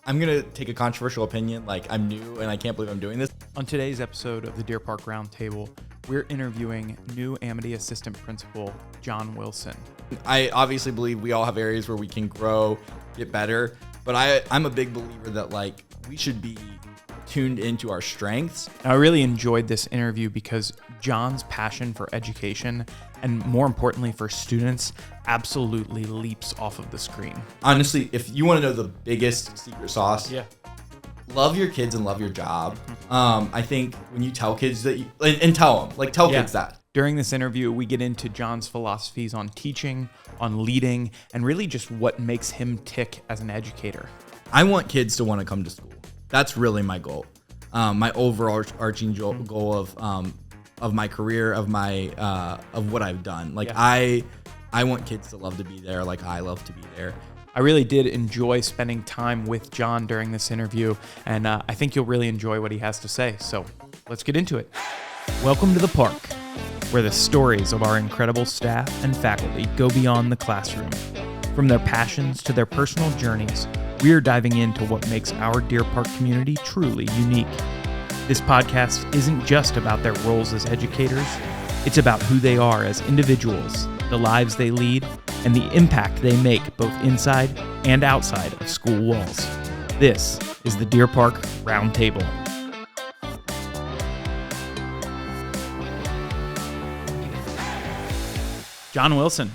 I'm going to take a controversial opinion. Like, I'm new and I can't believe I'm doing this. On today's episode of the Deer Park Roundtable, we're interviewing new Amity Assistant Principal, John Wilson. I obviously believe we all have areas where we can grow, get better, but I'm a big believer that, like, we should be tuned into our strengths. I really enjoyed this interview because John's passion for education and, more importantly, for students absolutely leaps off of the screen. Honestly, if you want to know the biggest secret sauce, love your kids and love your job. I think when you tell kids that and tell them, like, tell kids that. During this interview, we get into John's philosophies on teaching, on leading, and really just what makes him tick as an educator. I want kids to want to come to school. That's really my goal. My overarching goal of my career, of what I've done. Like, I want kids to love to be there, like I love to be there. I really did enjoy spending time with John during this interview, and I think you'll really enjoy what he has to say. So let's get into it. Welcome to the park, where the stories of our incredible staff and faculty go beyond the classroom. From their passions to their personal journeys, we are diving into what makes our Deer Park community truly unique. This podcast isn't just about their roles as educators. It's about who they are as individuals, the lives they lead, and the impact they make both inside and outside of school walls. This is the Deer Park Roundtable. John Wilson,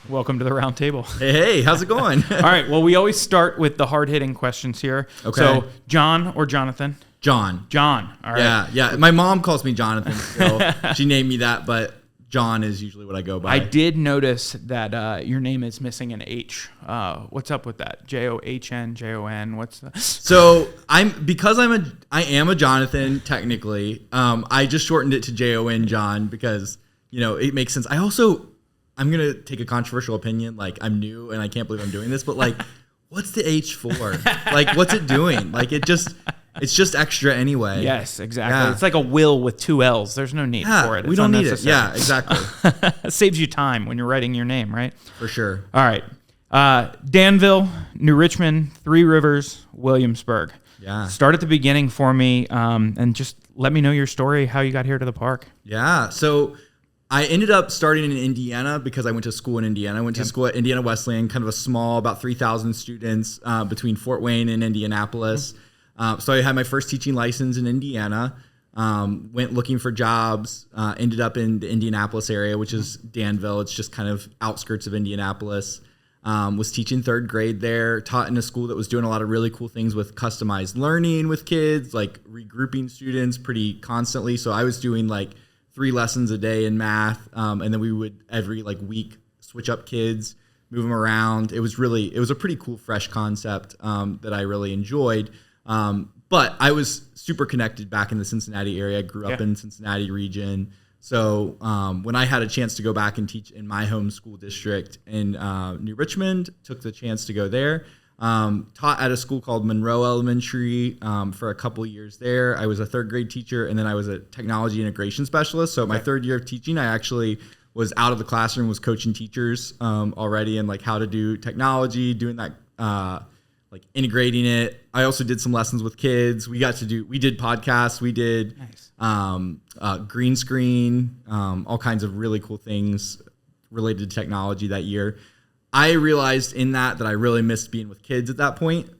welcome to the Roundtable. Hey, how's it going? All right, well, we always start with the hard-hitting questions here. Okay. So, John or Jonathan? John. John, all right. Yeah. My mom calls me Jonathan still. She named me that, but John is usually what I go by. I did notice that your name is missing an H. What's up with that? John, Jon. What's that? So I am a Jonathan technically. I just shortened it to Jon, John, because it makes sense. I'm gonna take a controversial opinion. Like, I'm new and I can't believe I'm doing this, but, like, what's the H for? Like, what's it doing? Like, it's just extra anyway. Yes, exactly. Yeah. It's like a will with two L's. There's no need for it. We don't need it. Yeah, exactly. It saves you time when you're writing your name, right? For sure. All right. Danville, New Richmond, Three Rivers, Williamsburg. Yeah. Start at the beginning for me, and just let me know your story, how you got here to the park. Yeah. So I ended up starting in Indiana because I went to school in Indiana. I went to school at Indiana Wesleyan, kind of a small, about 3,000 students between Fort Wayne and Indianapolis. So I had my first teaching license in Indiana, went looking for jobs, ended up in the Indianapolis area, which is Danville. It's just kind of outskirts of Indianapolis. Was teaching third grade there, taught in a school that was doing a lot of really cool things with customized learning with kids, like regrouping students pretty constantly. So I was doing like 3 lessons a day in math. And then we would every week switch up kids, move them around. It was a pretty cool, fresh concept that I really enjoyed. But I was super connected back in the Cincinnati area. I grew up in Cincinnati region. So when I had a chance to go back and teach in my home school district in New Richmond, took the chance to go there. Taught at a school called Monroe Elementary for a couple years there. I was a third grade teacher, and then I was a technology integration specialist. So my third year of teaching, I actually was out of the classroom, was coaching teachers already, and like how to do technology, doing that, like integrating it. I also did some lessons with kids. We did podcasts. We did green screen, all kinds of really cool things related to technology that year. I realized in that I really missed being with kids at that point.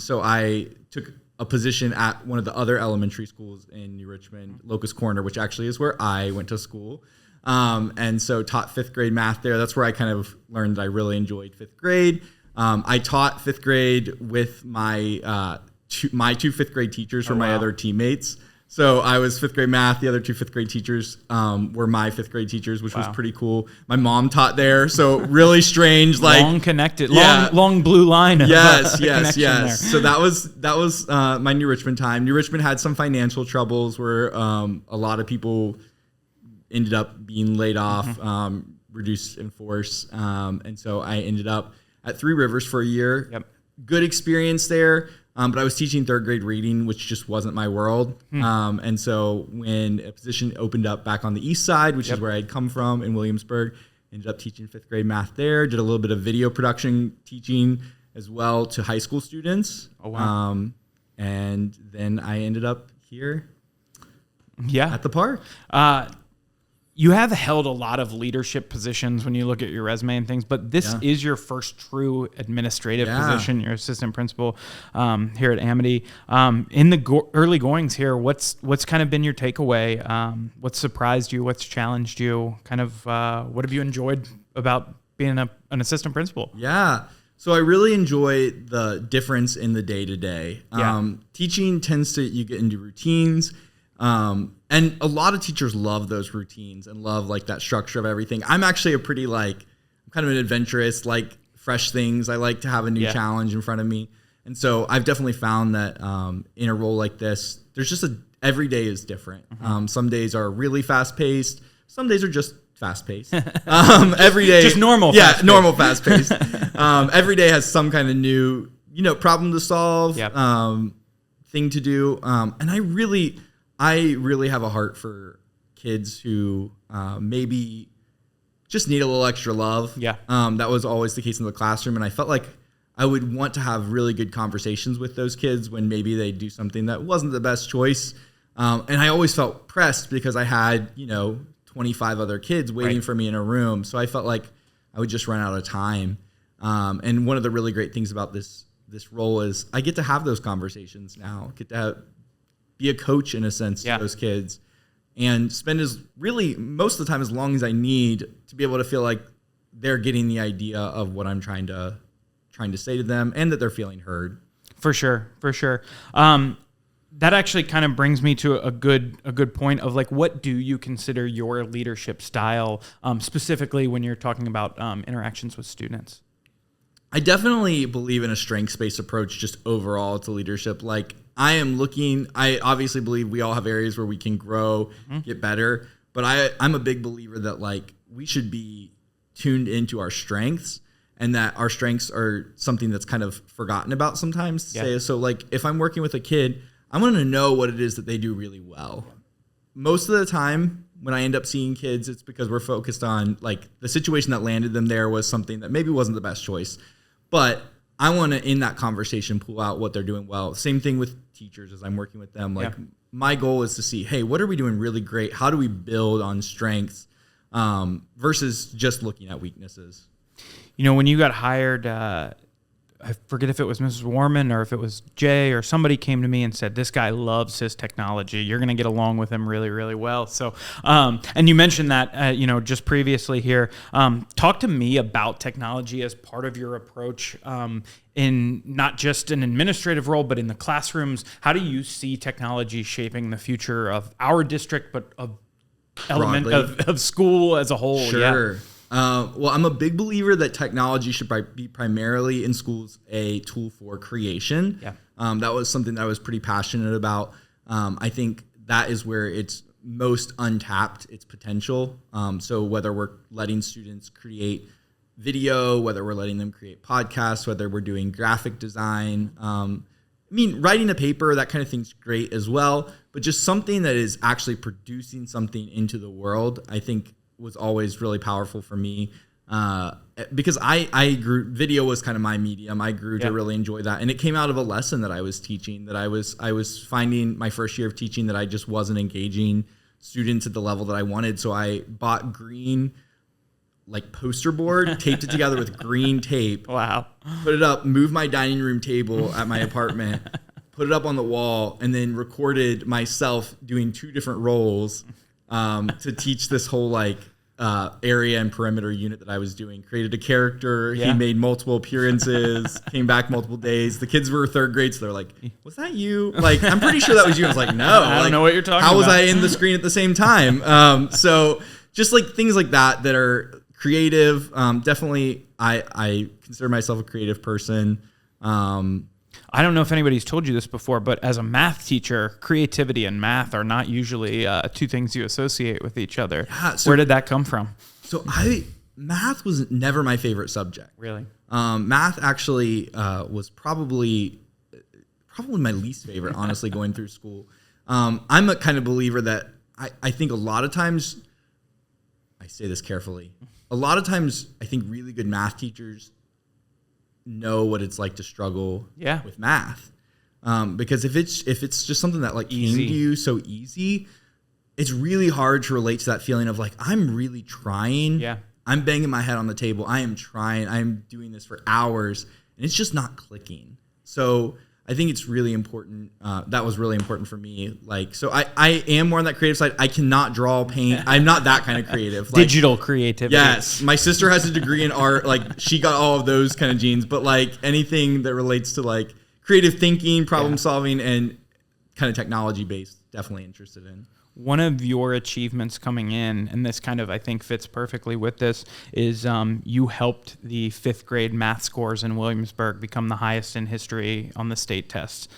So I took a position at one of the other elementary schools in New Richmond, Locust Corner, which actually is where I went to school. And so taught 5th grade math there. That's where I kind of learned that I really enjoyed 5th grade. I taught 5th grade with my 2 5th grade teachers were my other teammates. So I was 5th grade math. The other 2 5th grade teachers were my 5th grade teachers, which was pretty cool. My mom taught there, so really strange. Like long connected, long blue line. Yes. There. So that was my New Richmond time. New Richmond had some financial troubles where a lot of people ended up being laid off, reduced in force, and so I ended up at Three Rivers for a year. Yep. Good experience there. But I was teaching 3rd grade reading, which just wasn't my world. And so when a position opened up back on the east side, which is where I'd come from in Williamsburg, Ended up teaching 5th grade math there. Did a little bit of video production teaching as well to high school students. Oh, wow. And then I ended up here Yeah. at the park. You have held a lot of leadership positions when you look at your resume and things, but this is your first true administrative position. You're assistant principal here at Amity. In the early goings here, what's kind of been your takeaway? What surprised you? What's challenged you? Kind of what have you enjoyed about being an assistant principal? Yeah. So I really enjoy the difference in the day-to-day. Teaching tends to, you get into routines. And a lot of teachers love those routines and love like that structure of everything. I'm actually I'm kind of an adventurous, like fresh things. I like to have a new challenge in front of me. And so I've definitely found that, in a role like this, there's just every day is different. Some days are really fast paced. Some days are just fast paced. Every day, just normal. Yeah. Normal fast paced. Every day has some kind of new, problem to solve, thing to do. And I really have a heart for kids who maybe just need a little extra love. Yeah. That was always the case in the classroom. And I felt like I would want to have really good conversations with those kids when maybe they do something that wasn't the best choice. And I always felt pressed because I had, 25 other kids waiting for me in a room. So I felt like I would just run out of time. And one of the really great things about this role is I get to have those conversations now, get to be a coach in a sense to those kids, and spend most of the time as long as I need to be able to feel like they're getting the idea of what I'm trying to say to them and that they're feeling heard. For sure. That actually kind of brings me to a good point of like, what do you consider your leadership style, specifically when you're talking about interactions with students? I definitely believe in a strengths-based approach just overall to leadership. Like I obviously believe we all have areas where we can grow, get better, but I'm a big believer that like we should be tuned into our strengths, and that our strengths are something that's kind of forgotten about sometimes. So like if I'm working with a kid, I want to know what it is that they do really well. Most of the time when I end up seeing kids, it's because we're focused on like the situation that landed them there was something that maybe wasn't the best choice. But I want to, in that conversation, pull out what they're doing well. Same thing with teachers as I'm working with them. Like my goal is to see, hey, what are we doing really great? How do we build on strengths versus just looking at weaknesses? When you got hired, I forget if it was Mrs. Warman or if it was Jay or somebody came to me and said, this guy loves his technology. You're going to get along with him really, really well. So, and you mentioned that, just previously here. Talk to me about technology as part of your approach in not just an administrative role, but in the classrooms. How do you see technology shaping the future of our district, but of element of school as a whole? Sure. Yeah. Well, I'm a big believer that technology should be primarily in schools a tool for creation. Yeah. That was something that I was pretty passionate about. I think that is where it's most untapped, its potential. So whether we're letting students create video, whether we're letting them create podcasts, whether we're doing graphic design, writing a paper, that kind of thing's great as well. But just something that is actually producing something into the world, I think was always really powerful for me because I grew, video was kind of my medium. I grew to really enjoy that. And it came out of a lesson that I was teaching, that I was finding my first year of teaching that I just wasn't engaging students at the level that I wanted. So I bought green, like poster board, taped it together with green tape. Wow. Put it up, moved my dining room table at my apartment, put it up on the wall, and then recorded myself doing 2 different roles to teach this whole area and perimeter unit that I was doing. Created a character. He made multiple appearances, came back multiple days. The kids were 3rd grade, so they're like, was that you? Like, I'm pretty sure that was you. I was like, no. I don't know what you're talking about. How was I in the screen at the same time? So just like things like that are creative. Definitely, I consider myself a creative person. I don't know if anybody's told you this before, but as a math teacher, creativity and math are not usually 2 things you associate with each other. Yeah, so, where did that come from? So math was never my favorite subject. Really? Math actually was probably my least favorite, honestly, going through school. I'm a kind of believer that I think a lot of times, I say this carefully, a lot of times I think really good math teachers know what it's like to struggle with math. Because if it's just something that like came to you so easy, it's really hard to relate to that feeling of like, I'm really trying. Yeah. I'm banging my head on the table. I am trying. I'm doing this for hours and it's just not clicking. So I think it's really important. That was really important for me. Like, so I am more on that creative side. I cannot draw, paint. I'm not that kind of creative. Like, digital creativity. Yes. My sister has a degree in art. Like she got all of those kind of genes, but like anything that relates to like creative thinking, problem solving, and kind of technology based, definitely interested in. One of your achievements coming in, and this kind of, I think, fits perfectly with this, is you helped the 5th grade math scores in Williamsburg become the highest in history on the state tests.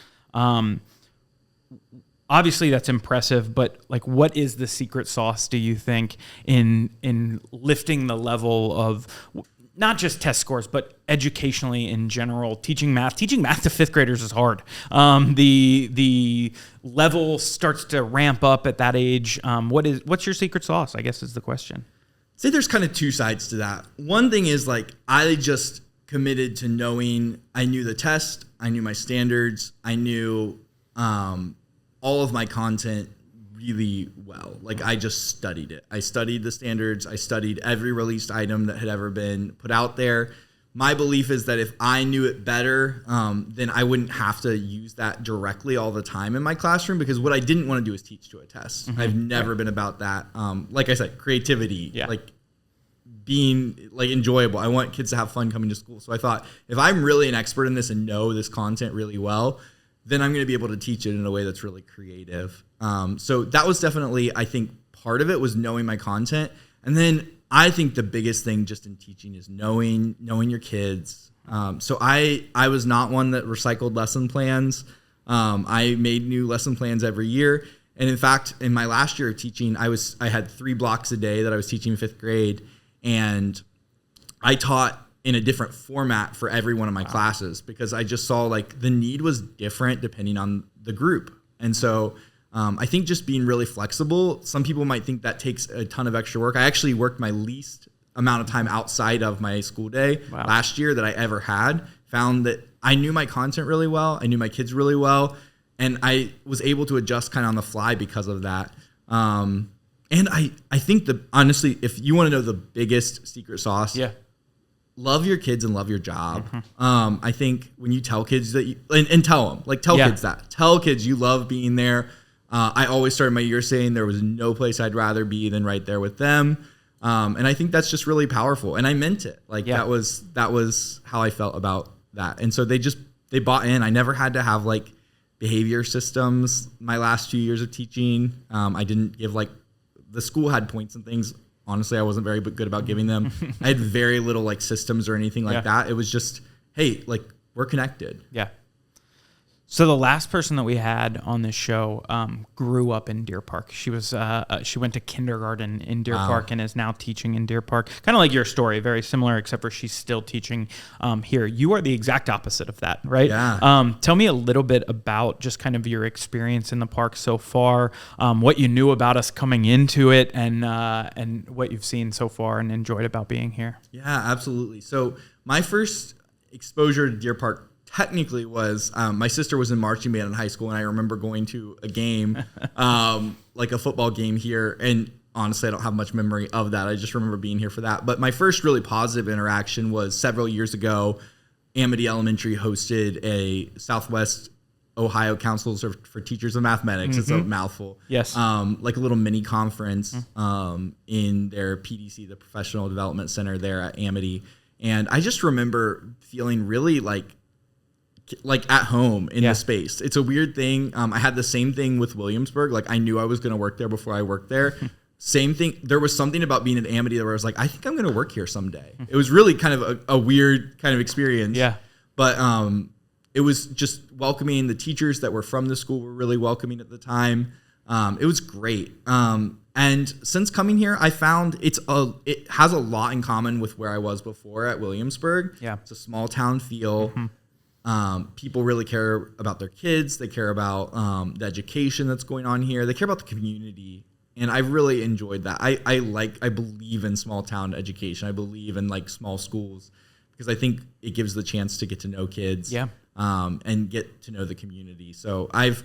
Obviously, that's impressive, but like, what is the secret sauce, do you think, in lifting the level of not just test scores, but educationally in general? Teaching math to 5th graders is hard. The level starts to ramp up at that age. What's your secret sauce, I guess, is the question. I'd say there's kind of two sides to that. One thing is like, I just committed to knowing, I knew the test, I knew my standards, I knew all of my content really well. Like I just studied it. I studied the standards. I studied every released item that had ever been put out there. My belief is that if I knew it better, then I wouldn't have to use that directly all the time in my classroom, because what I didn't want to do is teach to a test. I've never been about that. Like I said, creativity, like being like enjoyable. I want kids to have fun coming to school. So I thought, if I'm really an expert in this and know this content really well, then I'm going to be able to teach it in a way that's really creative. So that was definitely, I think, part of it was knowing my content. And then I think the biggest thing just in teaching is knowing your kids. So I was not one that recycled lesson plans. I made new lesson plans every year. And in fact, in my last year of teaching, I had 3 blocks a day that I was teaching 5th grade. And I taught in a different format for every one of my classes, because I just saw like the need was different depending on the group. And so I think just being really flexible, some people might think that takes a ton of extra work. I actually worked my least amount of time outside of my school day last year that I ever had. Found that I knew my content really well. I knew my kids really well. And I was able to adjust kind of on the fly because of that. And I think honestly, if you want to know the biggest secret sauce, love your kids and love your job. I think when you tell kids that and tell them, like tell kids that. Tell kids you love being there. I always started my year saying there was no place I'd rather be than right there with them. And I think that's just really powerful. And I meant it. Like that was how I felt about that. And so they bought in. I never had to have like behavior systems my last few years of teaching. I didn't give like, the school had points and things. Honestly, I wasn't very good about giving them. I had very little like systems or anything like that. It was just, hey, like we're connected. Yeah. So the last person that we had on this show grew up in Deer Park. She went to kindergarten in Deer Park and is now teaching in Deer Park. Kind of like your story, very similar, except for she's still teaching here. You are the exact opposite of that, right? Yeah. Tell me a little bit about just kind of your experience in the park so far, what you knew about us coming into it, and what you've seen so far and enjoyed about being here. Yeah, absolutely. So my first exposure to Deer Park technically was my sister was in marching band in high school, and I remember going to a game, like a football game here. And honestly, I don't have much memory of that. I just remember being here for that. But my first really positive interaction was several years ago. Amity Elementary hosted a Southwest Ohio Council for Teachers of Mathematics. It's a mouthful. Yes. Like a little mini conference in their PDC, the Professional Development Center there at Amity. And I just remember feeling really like at home in the space. It's a weird thing. I had the same thing with Williamsburg. Like I knew I was going to work there before I worked there. Same thing. There was something about being at Amity where I was like, I think I'm going to work here someday. It was really kind of a weird kind of experience. Yeah. But it was just welcoming. The teachers that were from the school were really welcoming at the time. It was great. And since coming here, I found it has a lot in common with where I was before at Williamsburg. Yeah. It's a small town feel. People really care about their kids. They care about the education that's going on here. They care about the community. And I really enjoyed that. I believe in small town education. I believe in like small schools because I think it gives the chance to get to know kids. Yeah. And get to know the community. So I've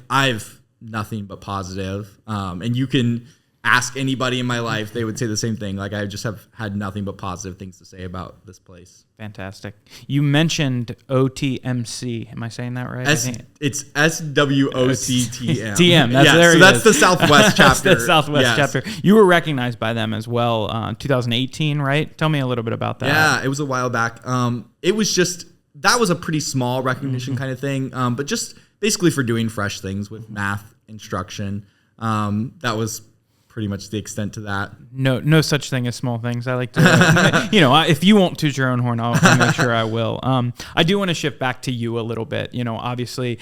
nothing but positive. And you can ask anybody in my life, they would say the same thing. Like I just have had nothing but positive things to say about this place. Fantastic. You mentioned OTMC. Am I saying that right? It's SWOCTM. TM. That's the Southwest chapter. That's the Southwest chapter. You were recognized by them as well, 2018, right? Tell me a little bit about that. Yeah, it was a while back. It was just, that was a pretty small recognition kind of thing, but just basically for doing fresh things with math instruction. That was pretty much the extent to that. No such thing as small things. I like to, if you won't toot your own horn, I'll make sure I will. I do want to shift back to you a little bit. Obviously,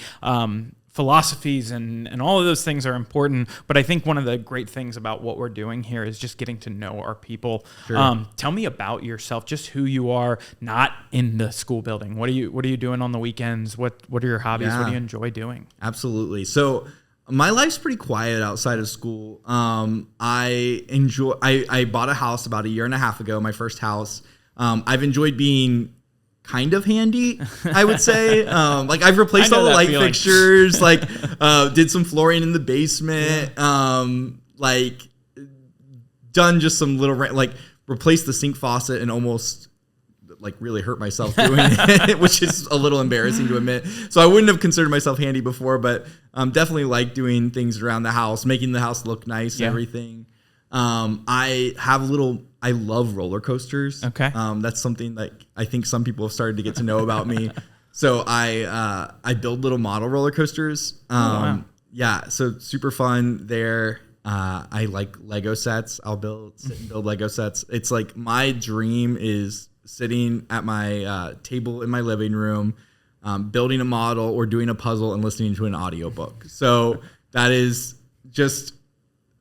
philosophies and all of those things are important, but I think one of the great things about what we're doing here is just getting to know our people. Sure. Tell me about yourself, just who you are, not in the school building. What are you doing on the weekends? What are your hobbies? Yeah. What do you enjoy doing? Absolutely. So my life's pretty quiet outside of school. I bought a house about 1.5 years ago, my first house. I've enjoyed being kind of handy, I would say. Like I've replaced all the light fixtures, like did some flooring in the basement, like done just some little, like replaced the sink faucet and almost like really hurt myself doing it, which is a little embarrassing to admit. So I wouldn't have considered myself handy before, but definitely like doing things around the house, making the house look nice and everything. I love roller coasters. Okay. That's something that I think some people have started to get to know about me. So I build little model roller coasters. Wow. Yeah. So super fun there. I like Lego sets. I'll sit and build Lego sets. It's like my dream is sitting at my table in my living room, building a model or doing a puzzle and listening to an audiobook. So that is just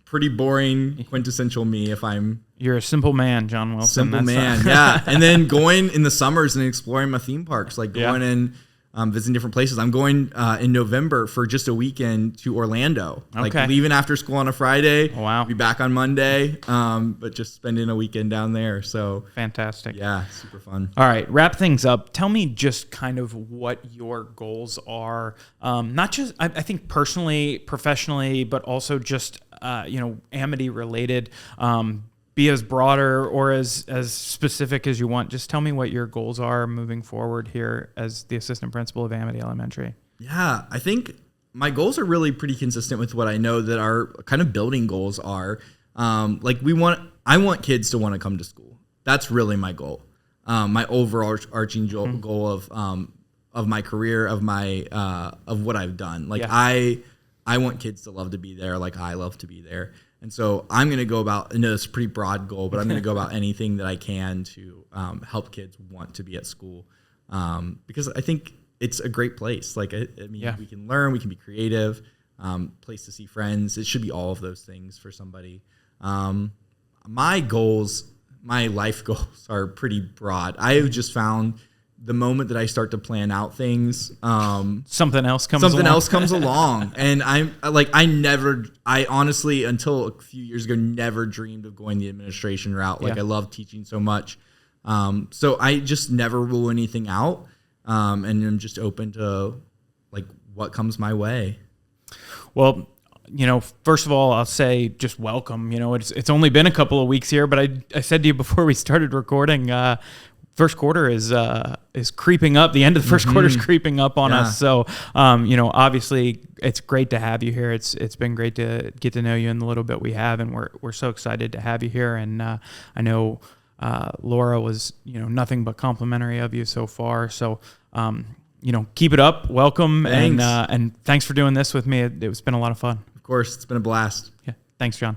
pretty boring, quintessential me if I'm... You're a simple man, John Wilson. Simple man, yeah. And then going in the summers and exploring my theme parks, like going and visiting different places. I'm going in November for just a weekend to Orlando. Like leaving after school on a Friday. Oh, wow. Be back on Monday, but just spending a weekend down there. So fantastic. Yeah, super fun. All right, wrap things up. Tell me just kind of what your goals are. Not just, I think personally, professionally, but also just, Amity related. Be as broader or as specific as you want. Just tell me what your goals are moving forward here as the assistant principal of Amity Elementary. Yeah, I think my goals are really pretty consistent with what I know that our kind of building goals are. I want kids to want to come to school. That's really my goal. My overarching goal of my career, of what I've done. Like I want kids to love to be there, like I love to be there. And so I'm going to go about, I know it's a pretty broad goal, but I'm going to go about anything that I can to help kids want to be at school, because I think it's a great place. Like, we can learn, we can be creative, place to see friends. It should be all of those things for somebody. My life goals are pretty broad. I have just found the moment that I start to plan out things, something else comes along. And I honestly, until a few years ago, never dreamed of going the administration route. Like I love teaching so much. So I just never rule anything out. And I'm just open to like what comes my way. Well, first of all, I'll say just welcome. It's only been a couple of weeks here, but I said to you before we started recording, first quarter is creeping up. The end of the first quarter is creeping up on us. So, obviously it's great to have you here. It's been great to get to know you in the little bit we have, and we're so excited to have you here. And I know Laura was nothing but complimentary of you so far. So, keep it up. Welcome. Thanks. And thanks for doing this with me. It's been a lot of fun. Of course, it's been a blast. Yeah. Thanks, John.